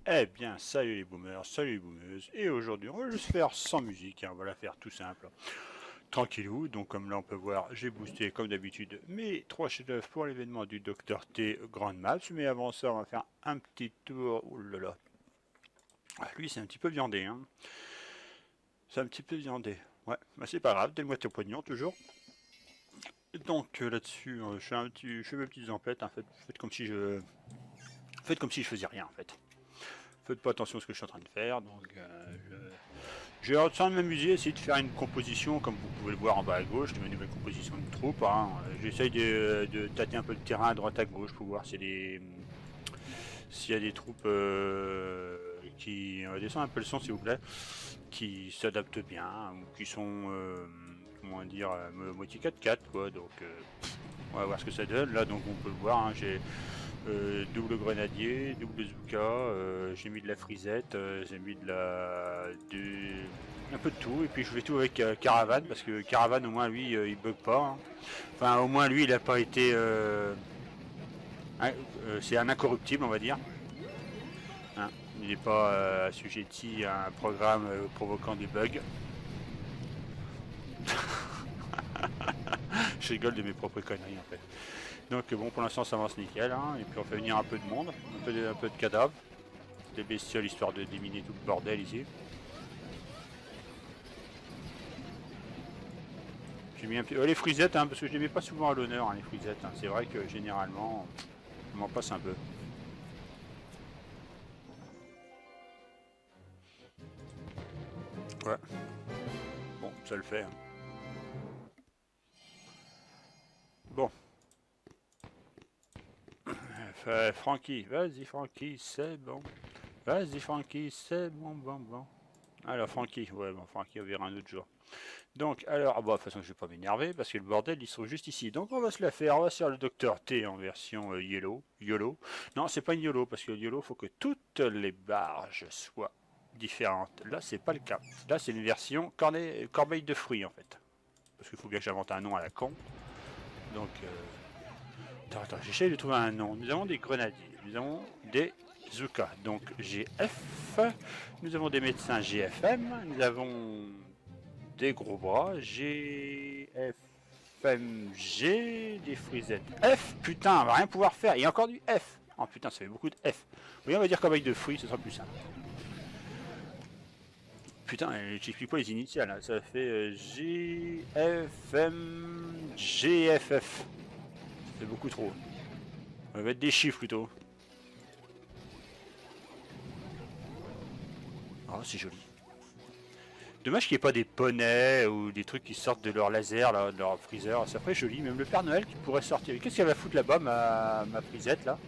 Eh bien, salut les boomers, salut les boomeuses, et aujourd'hui on va juste faire sans musique, hein, on va la faire tout simple, tranquillou. Donc comme là on peut voir, j'ai boosté comme d'habitude mes 3 chefs-d'œuvre pour l'événement du Dr T Grand Maps, mais avant ça on va faire un petit tour, oh là là, ah, lui c'est un petit peu viandé, hein, c'est un petit peu viandé, ouais, bah c'est pas grave, donne-moi tes poignons toujours. Donc là-dessus, je fais mes petites emplettes, hein, faites comme si je faisais rien en fait. Faites pas attention à ce que je suis en train de faire, donc j'ai en train de m'amuser, essayer de faire une composition, comme vous pouvez le voir en bas à gauche, de ma nouvelle composition de troupe, hein. J'essaye de tâter un peu le terrain à droite à gauche pour voir s'il y a des troupes qui... descendre un peu le son s'il vous plaît, qui s'adaptent bien, ou qui sont, comment dire, moitié 4-4 quoi, donc on va voir ce que ça donne. Là donc on peut le voir, hein, j'ai double grenadier, double Zuka, j'ai mis de la frisette, j'ai mis un peu de tout, et puis je fais tout avec Caravane, parce que Caravane au moins lui il bug pas, hein. Enfin au moins lui il a pas été... c'est un incorruptible on va dire. Hein. Il n'est pas assujetti à un programme provoquant des bugs. Je rigole de mes propres conneries en fait. Donc bon pour l'instant ça avance nickel, hein. Et puis on fait venir un peu de monde, un peu de cadavres, des bestioles histoire de déminer tout le bordel ici. J'ai mis un petit... les frisettes, hein, parce que je les mets pas souvent à l'honneur, hein, les frisettes. Hein. C'est vrai que généralement, on m'en passe un peu. Ouais, bon, ça le fait. Hein. Bon, Francky, vas-y Francky, c'est bon. Vas-y Francky, c'est bon. Alors Francky, ouais, bon, Francky, on verra un autre jour. Donc, alors, ah bah, de toute façon, je vais pas m'énerver parce que le bordel, ils sont juste ici. Donc, on va se la faire. On va se faire le Docteur T en version YOLO. Non, c'est pas une YOLO parce que YOLO, faut que toutes les barges soient différentes. Là, c'est pas le cas. Là, c'est une version corbeille de fruits en fait. Parce qu'il faut bien que j'invente un nom à la con. Donc, attends, j'essaie de trouver un nom. Nous avons des grenadiers. Nous avons des Zuka. Donc, GF. Nous avons des médecins GFM. Nous avons des gros bras, G, F, M, G, des frisettes F, putain, on va rien pouvoir faire, il y a encore du F. Oh putain, ça fait beaucoup de F. Oui, on va dire comme avec de fruits, ce sera plus simple. Putain, j'explique pas les initiales, hein. Ça fait G, F, M, G, F, F. Ça fait beaucoup trop. On va mettre des chiffres plutôt. Oh, c'est joli. Dommage qu'il n'y ait pas des poneys ou des trucs qui sortent de leur laser, là, de leur freezer. Ça ferait joli. Même le Père Noël qui pourrait sortir. Qu'est-ce qu'elle va foutre là-bas, ma frisette, là?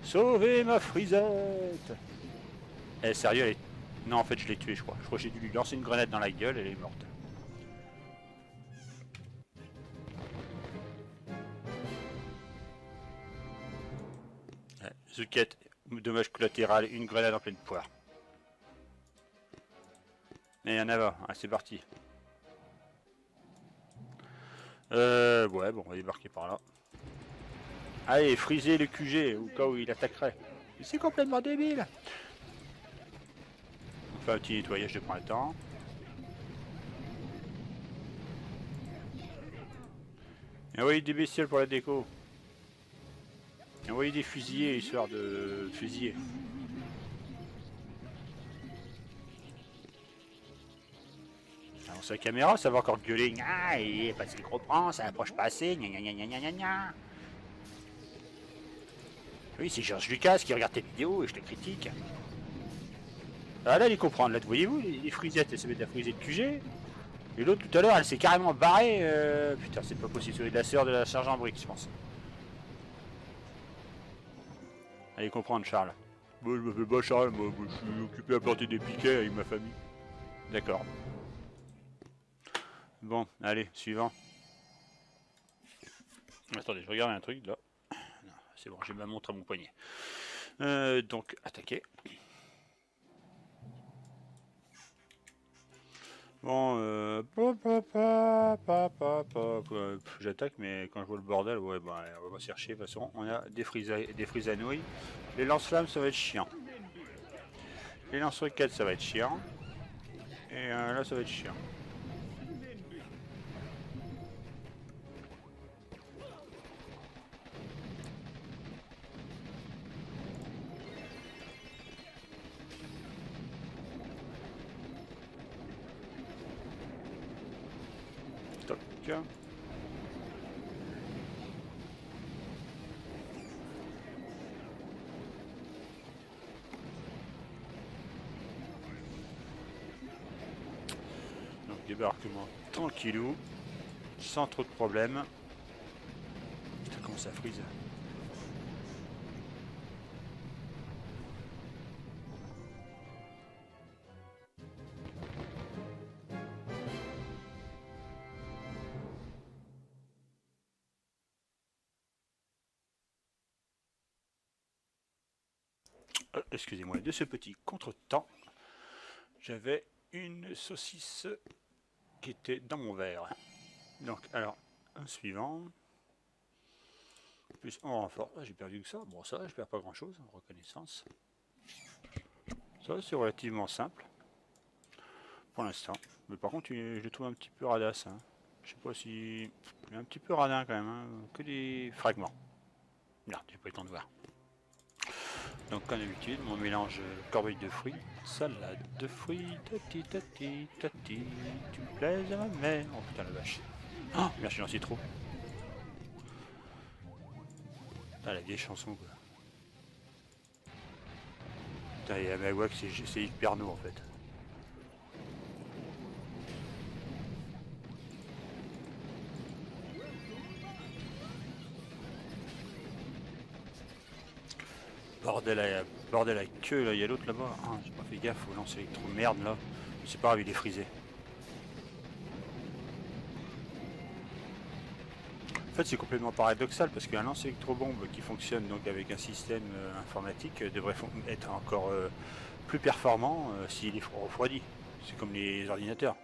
Sauvez ma frisette! Eh, sérieux, elle est... Non, en fait, je l'ai tuée, je crois. Je crois que j'ai dû lui lancer une grenade dans la gueule, elle est morte. Ouais, Zuquette, dommage collatéral, une grenade en pleine poire. Et il y en a va, ah, c'est parti. Ouais, bon, on va débarquer par là. Allez, friser le QG, au cas où il attaquerait. C'est complètement débile! On fait un petit nettoyage de printemps. Et envoyer des bestioles pour la déco. Et envoyer des fusillés, histoire de fusiller. Alors, sa caméra, ça va encore gueuler. Ah, il est passé le gros plan, ça approche pas assez. Gna gna gna gna gna gna. Oui, c'est Georges Lucas qui regarde tes vidéos et je te critique. Ah là, il comprend. Là, voyez-vous, les frisettes, elles se mettent à friser de QG. Et l'autre, tout à l'heure, elle s'est carrément barrée. Putain, c'est pas possible. C'est la sœur de la sergent Brick, je pense. Allez comprendre, Charles. Moi, je me fais pas Charles, moi je suis occupé à planter des piquets avec ma famille. D'accord. Bon, allez, suivant. Attendez, je regarde un truc là. C'est bon, j'ai ma montre à mon poignet. Donc, attaquer. Bon, j'attaque, mais quand je vois le bordel, ouais, bah, on va s'y chercher. De toute façon, on a des frises à nouilles. Les lance-flammes, ça va être chiant. Les lance-roquettes, ça va être chiant. Et là, ça va être chiant. Toc. Donc débarquement tranquillou, sans trop de problèmes. Putain, comment ça frise. Excusez-moi de ce petit contretemps. J'avais une saucisse qui était dans mon verre. Donc, alors, un suivant. Plus en renfort. J'ai perdu que ça. Bon, ça, je perds pas grand chose en reconnaissance. Ça, c'est relativement simple pour l'instant. Mais par contre, je le trouve un petit peu radasse. Hein. Je sais pas si. Il est un petit peu radin quand même. Hein. Que des fragments. Merde, j'ai pas eu le temps de voir. Donc, comme d'habitude, mon mélange corbeille de fruits, salade de fruits, tati tati tati, tu me plaises à ma mère. Oh putain la vache. Oh, merci, j'en suis trop. Putain, la vieille chanson quoi. Putain, et Amawak, c'est Yves Pernod en fait. Bordel à queue là, il y a l'autre là-bas. Ah, j'ai pas fait gaffe au lance électro merde là. C'est pas grave, il est frisé. En fait, c'est complètement paradoxal parce qu'un lance électrobombe qui fonctionne donc avec un système informatique devrait être encore plus performant s'il est refroidi. C'est comme les ordinateurs.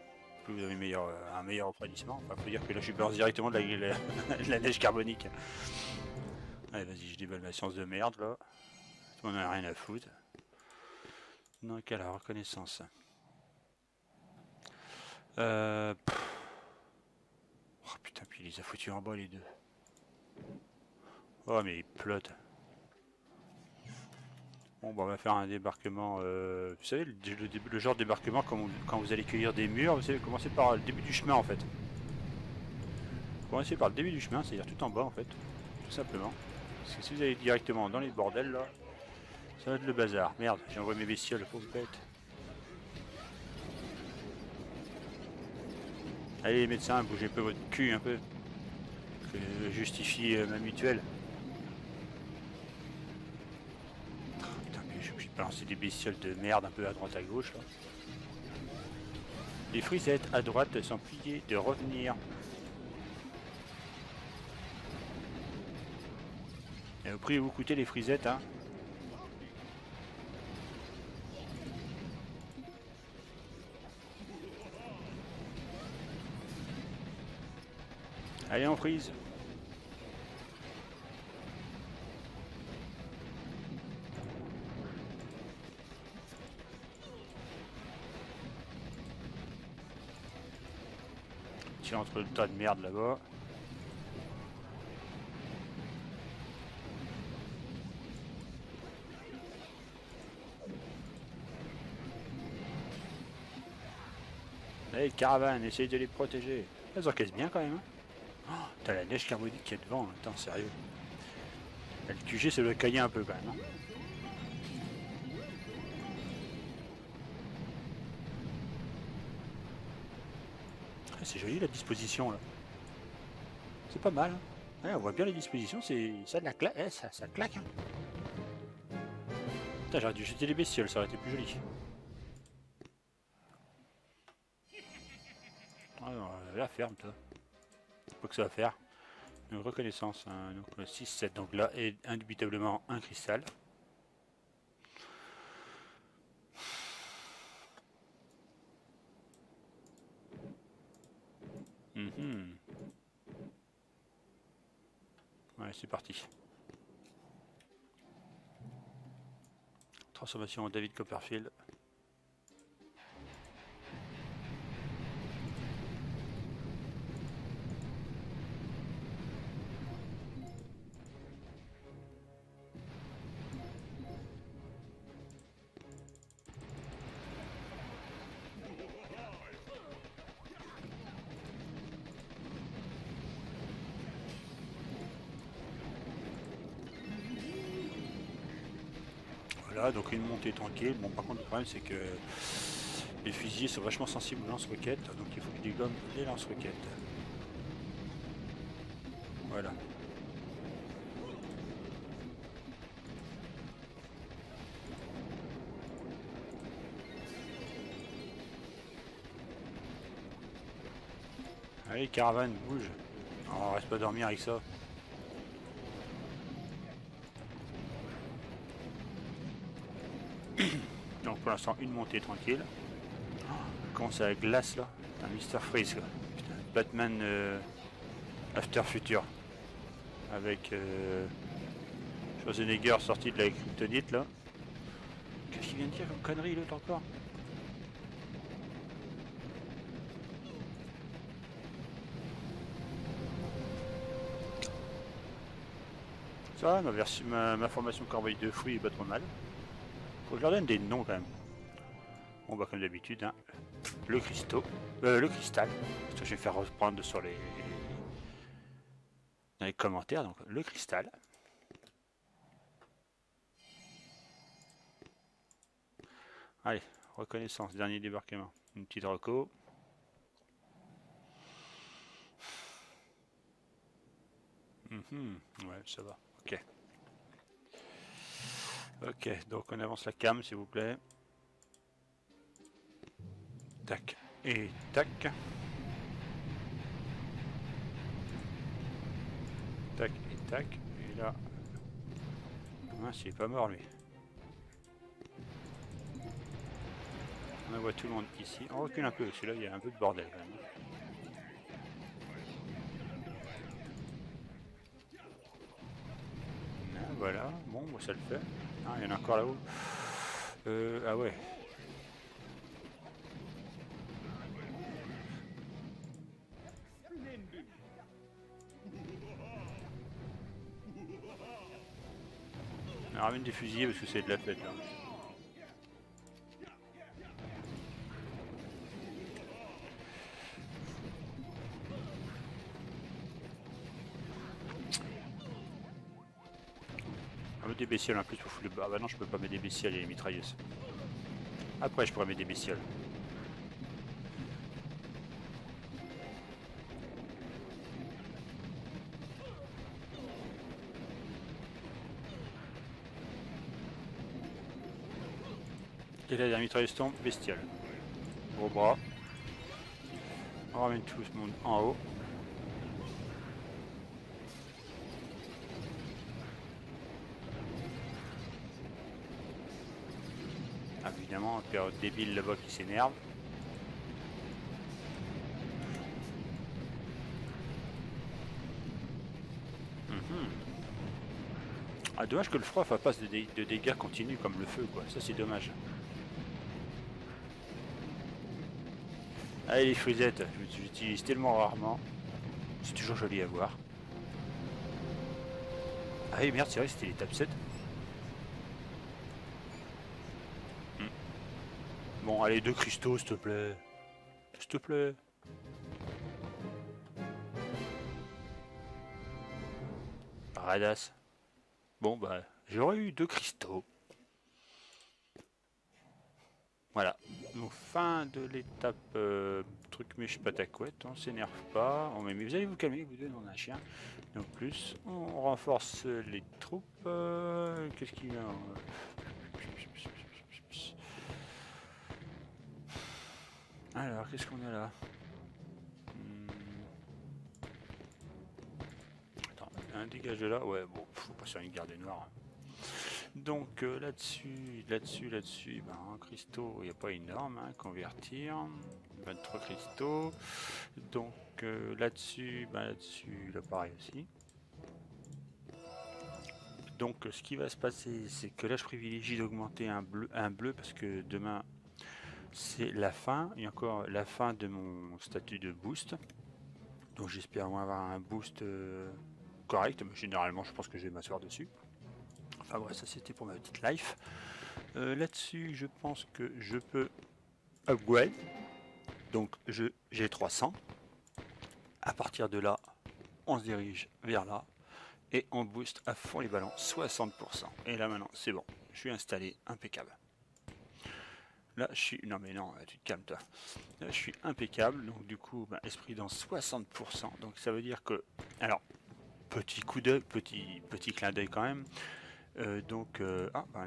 Plus vous avez un meilleur refroidissement. Enfin, faut dire que là, je balance directement de de la neige carbonique. Allez, vas-y, je déballe ma science de merde là. On en a rien à foutre. Donc, à la reconnaissance. Oh putain, puis il les a foutus en bas les deux. Oh, mais il plotte. Bon, bah, on va faire un débarquement. Vous savez, le genre de débarquement quand vous allez cueillir des murs, vous savez, commencer par le début du chemin en fait. Commencez par le début du chemin, c'est-à-dire tout en bas en fait. Tout simplement. Parce que si vous allez directement dans les bordels là, ça va être le bazar. Merde, j'ai envoyé mes bestioles, pauvre bête. Allez les médecins, bougez un peu votre cul un peu. Que je justifie ma mutuelle. Putain, mais je suis obligé de balancer des bestioles de merde un peu à droite à gauche là. Les frisettes à droite sont pliées de revenir. Et au prix où vous coûtez les frisettes, hein. Allez, on frise. Tiens, entre le tas de merde là-bas. Allez, caravane, essayez de les protéger. Elles encaissent bien quand même. Hein. Oh, t'as la neige carbonique qui est devant. Attends, sérieux. Le QG, ça doit cailler un peu quand même. Hein. C'est joli la disposition là. C'est pas mal. Hein. Ouais, on voit bien les dispositions, c'est ça de la claque. Eh, ça claque. Hein. Putain, j'aurais dû jeter les bestioles, ça aurait été plus joli. Alors, la ferme, toi. Quoi que ça va faire. Une reconnaissance. Hein, donc 6, 7. Donc là, est indubitablement un cristal. Ouais, c'est parti. Transformation David Copperfield. Voilà, donc une montée tranquille. Bon, par contre, le problème, c'est que les fusiliers sont vachement sensibles aux lance-roquettes, donc il faut que je dégomme les lance-roquettes. Voilà. Allez, caravane, bouge. On reste pas dormir avec ça. Donc pour l'instant, une montée tranquille. Comment ça la glace là? Un Mr Freeze quoi. Putain, Batman After Future. Avec Schwarzenegger sorti de la kryptonite là. Qu'est-ce qu'il vient de dire comme connerie l'autre encore? Ça va, ma formation corbeille de fruits est pas trop mal. Faut que je leur donne des noms quand même. Bon bah comme d'habitude, hein. Le cristal. Ça, je vais faire reprendre sur dans les commentaires, donc le cristal. Allez, reconnaissance, dernier débarquement. Une petite reco. Ouais, ça va. Ok. Ok, donc on avance la cam, s'il vous plaît. Tac et tac. Tac et tac. Et là. Mince, il est pas mort lui. On voit tout le monde ici. On recule un peu, parce que là il y a un peu de bordel quand même. Ah, voilà, bon, bah, ça le fait. Ah, il y en a encore là-haut. Ah ouais. On ramène des fusillés parce que c'est de la fête là. On met des bestioles en plus pour foutre le bas. Ah bah non, je peux pas mettre des bestioles et les mitrailleuses. Après, je pourrais mettre des bestioles. Et là, la mitrailleuse tombe, bestiole. Gros bras. On ramène tout ce monde en haut. Ah, évidemment, un période débile là-bas qui s'énerve. Ah, dommage que le froid fasse pas de dégâts continus comme le feu, quoi. Ça, c'est dommage. Allez, les frisettes, j'utilise tellement rarement. C'est toujours joli à voir. Ah oui, merde, c'est vrai, c'était l'étape 7. Bon, allez, 2 cristaux, s'il te plaît. S'il te plaît. Radasse. Bon, bah, j'aurais eu 2 cristaux. Voilà. Donc, fin de l'étape truc mèche patacouette. On s'énerve pas. Mais vous allez vous calmer, vous deux, on a un chien. Donc, plus, on renforce les troupes. Qu'est-ce qu'il y a Alors, qu'est-ce qu'on a là? Attends, un dégage de là. Ouais, bon, faut pas sur une garde noire. Donc là-dessus, ben, en cristaux, il n'y a pas énorme, hein, convertir. 23 cristaux. Donc là-dessus, là pareil aussi. Donc ce qui va se passer, c'est que là je privilégie d'augmenter un bleu parce que demain c'est la fin, et encore la fin de mon statut de boost. Donc j'espère avoir un boost correct, mais généralement je pense que je vais m'asseoir dessus. Enfin bref, ça c'était pour ma petite life. Là-dessus, je pense que je peux upgrade. Donc j'ai 300. À partir de là, on se dirige vers là et on booste à fond les ballons, 60%. Et là maintenant, c'est bon, je suis installé, impeccable. Là, je suis... Non mais non, tu te calmes toi. Là, je suis impeccable, donc du coup, esprit dans 60%. Donc ça veut dire que... Alors, petit coup d'œil, petit clin d'œil quand même. On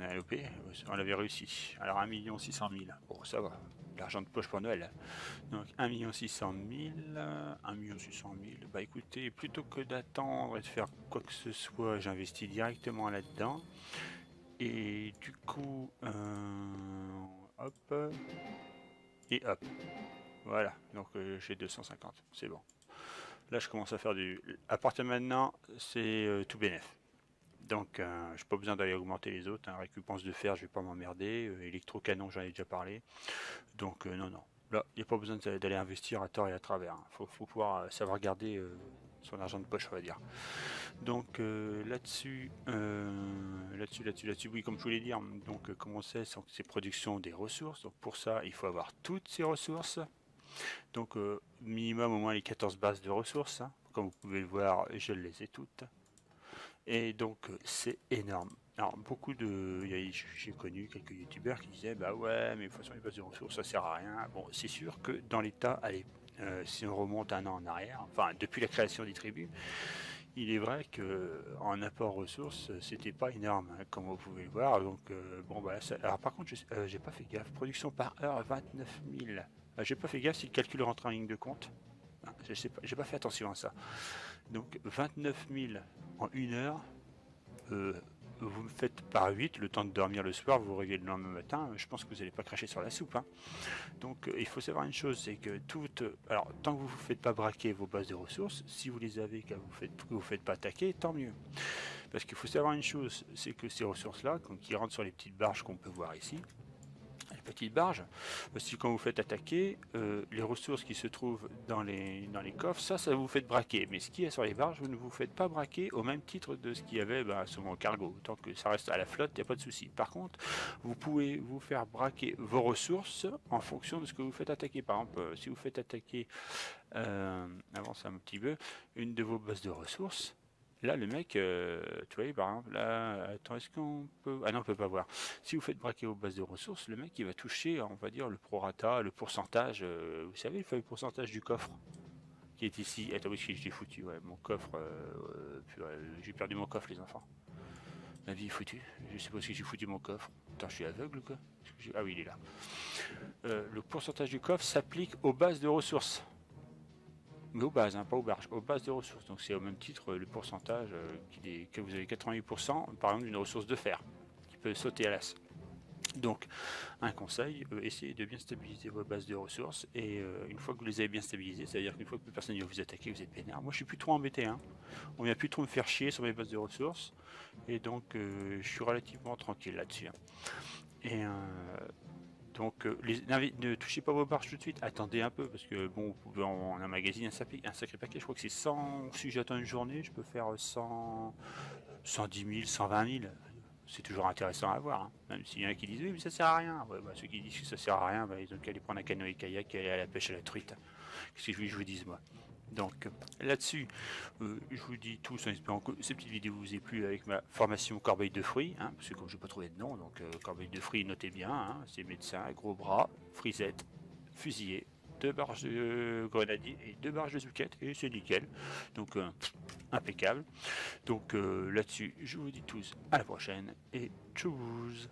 a loupé, on avait réussi. Alors 1 600 000, bon ça va, l'argent de poche pour Noël. Donc 1 600 000, 1 600 000, bah écoutez, plutôt que d'attendre et de faire quoi que ce soit, j'investis directement là-dedans. Et du coup, hop, et hop, voilà, donc j'ai 250, c'est bon. Là je commence à faire du... À partir de maintenant, c'est tout bénef. Donc, j'ai pas besoin d'aller augmenter les autres. Hein. Récompense de fer, je vais pas m'emmerder. Électrocanon, j'en ai déjà parlé. Donc, non. Là, il n'y a pas besoin d'aller investir à tort et à travers. Hein. Faut pouvoir savoir garder son argent de poche, on va dire. Donc, là-dessus, oui, comme je voulais dire. Donc, comment c'est production des ressources. Donc, pour ça, il faut avoir toutes ces ressources. Donc, minimum au moins les 14 bases de ressources. Hein. Comme vous pouvez le voir, je les ai toutes. Et donc c'est énorme. Alors j'ai connu quelques youtubeurs qui disaient bah ouais mais de toute façon les bases de ressources ça sert à rien. Bon c'est sûr que dans l'état, allez, si on remonte un an en arrière, enfin depuis la création des tribus, il est vrai que en apport ressources c'était pas énorme hein, comme vous pouvez le voir. Donc alors par contre j'ai pas fait gaffe. Production par heure 29 000. J'ai pas fait gaffe si le calcul rentre en ligne de compte. Je sais pas, j'ai pas fait attention à ça. Donc 29 000 en 1 heure, vous me faites par 8, le temps de dormir le soir, vous vous réveillez le lendemain matin, je pense que vous n'allez pas cracher sur la soupe. Hein. Donc il faut savoir une chose, c'est que alors tant que vous ne vous faites pas braquer vos bases de ressources, si vous les avez, que vous ne faites pas attaquer, tant mieux. Parce qu'il faut savoir une chose, c'est que ces ressources-là, qui rentrent sur les petites barges qu'on peut voir ici, petite barge, si quand vous faites attaquer, les ressources qui se trouvent dans les coffres, ça vous fait braquer. Mais ce qui est sur les barges, vous ne vous faites pas braquer au même titre de ce qu'il y avait sur mon cargo. Tant que ça reste à la flotte, il n'y a pas de souci. Par contre, vous pouvez vous faire braquer vos ressources en fonction de ce que vous faites attaquer. Par exemple, si vous faites attaquer, avance un petit peu, une de vos bases de ressources, là, le mec, tu vois, par exemple, là, attends, est-ce qu'on peut... Ah non, on peut pas voir. Si vous faites braquer vos bases de ressources, le mec, il va toucher, on va dire, le prorata, le pourcentage, vous savez, le fameux pourcentage du coffre qui est ici. Attends, oui, je l'ai foutu, ouais, mon coffre, j'ai perdu mon coffre, les enfants. Ma vie est foutue, je sais pas si j'ai foutu mon coffre. Attends, je suis aveugle ou quoi? Ah oui, il est là. Le pourcentage du coffre s'applique aux bases de ressources. Mais aux bases, hein, pas aux barges, aux bases de ressources. Donc c'est au même titre le pourcentage que vous avez 88% par exemple d'une ressource de fer qui peut sauter à l'as. Donc un conseil, essayez de bien stabiliser vos bases de ressources et une fois que vous les avez bien stabilisées, ça veut dire qu'une fois que personne ne va vous attaquer, vous êtes pénard. Moi je suis plus trop embêté, hein. On vient plus trop me faire chier sur mes bases de ressources et donc je suis relativement tranquille là-dessus. Hein. Et donc, ne touchez pas vos barges tout de suite, attendez un peu, parce que bon, vous pouvez en emmagasiner un sacré paquet. Je crois que c'est 100, si j'attends une journée, je peux faire 100, 110 000, 120 000. C'est toujours intéressant à voir, hein. Même s'il y en a qui disent oui, mais ça sert à rien. Ouais, ceux qui disent que ça sert à rien, ils ont qu'à aller prendre un canoë-kayak et aller à la pêche à la truite. Qu'est-ce que je vous dis, moi? Donc là-dessus, je vous dis tous en espérant que cette petite vidéo vous ait plu avec ma formation corbeille de fruits, hein, parce que comme je n'ai pas trouvé de nom, donc corbeille de fruits, notez bien, hein, c'est médecin, gros bras, frisette, fusillé, 2 barges de grenadier et 2 barges de zouquette, et c'est nickel, donc impeccable. Donc là-dessus, je vous dis tous à la prochaine, et tchuss.